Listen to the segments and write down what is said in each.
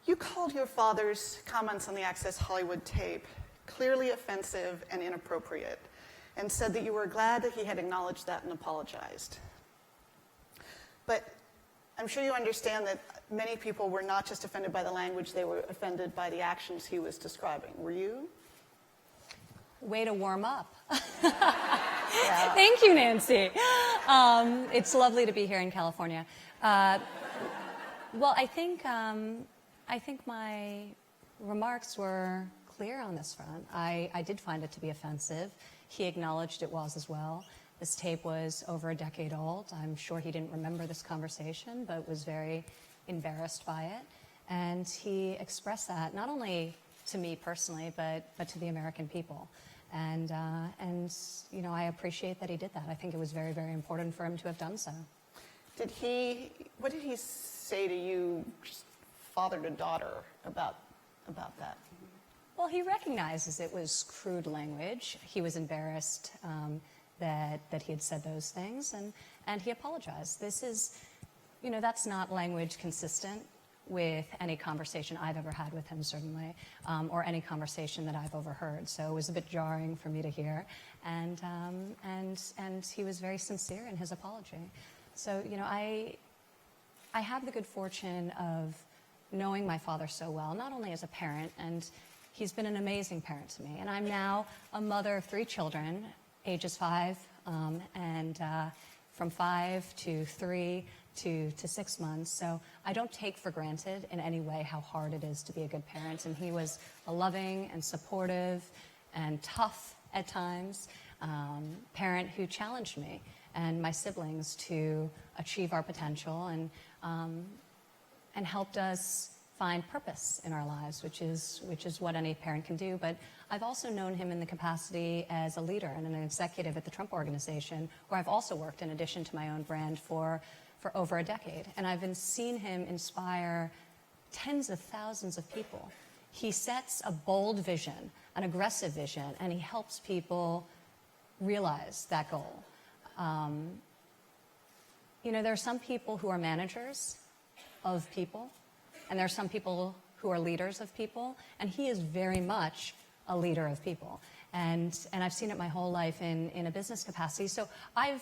You called your father's comments on the Access Hollywood tape clearly offensive and inappropriate, and said that you were glad that he had acknowledged that and apologized. But I'm sure you understand that many people were not just offended by the language, they were offended by the actions he was describing. Were you? Way to warm up. Yeah. Thank you, Nancy. It's lovely to be here in California. Well, I think my remarks were clear on this front. I did find it to be offensive. He acknowledged it was as well. This tape was over a decade old. I'm sure he didn't remember this conversation, but was very embarrassed by it. And he expressed that not only to me personally, but to the American people. And you know, I appreciate that he did that. I think it was very, very important for him to have done so. What did he say to you, just father to daughter, about that? Well, he recognizes it was crude language. He was embarrassed that he had said those things, and he apologized. This is, you know, that's not language consistent with any conversation I've ever had with him, certainly, or any conversation that I've overheard. So it was a bit jarring for me to hear, and he was very sincere in his apology. So, you know, I have the good fortune of knowing my father so well, not only as a parent, and he's been an amazing parent to me. And I'm now a mother of 3 children, ages 5, and from 5 to 3 to 6 months. So I don't take for granted in any way how hard it is to be a good parent. And he was a loving and supportive and tough at times parent who challenged me and my siblings to achieve our potential and helped us find purpose in our lives, which is what any parent can do. But I've also known him in the capacity as a leader and an executive at the Trump Organization, where I've also worked in addition to my own brand for over a decade. And I've seen him inspire tens of thousands of people. He sets a bold vision, an aggressive vision, and he helps people realize that goal. You know, there are some people who are managers of people, and there are some people who are leaders of people, and he is very much a leader of people. And I've seen it my whole life in a business capacity. So I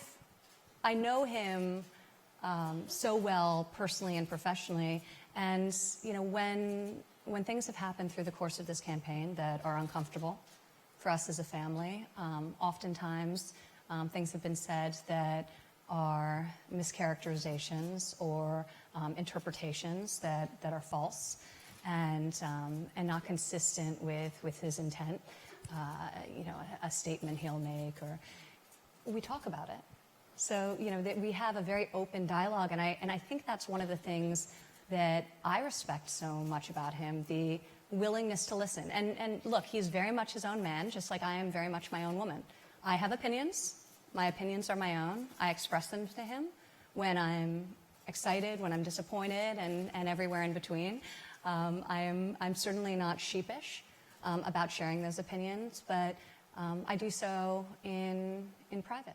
know him so well personally and professionally. And you know, when things have happened through the course of this campaign that are uncomfortable for us as a family, oftentimes things have been said that are mischaracterizations or interpretations that are false and not consistent with his intent. You know, a statement he'll make, or we talk about it. So, you know, that we have a very open dialogue, and I think that's one of the things that I respect so much about him, the willingness to listen. And look, he's very much his own man, just like I am very much my own woman. I have opinions. My opinions are my own. I express them to him when I'm excited, when I'm disappointed, and everywhere in between. I'm certainly not sheepish about sharing those opinions, but I do so in private.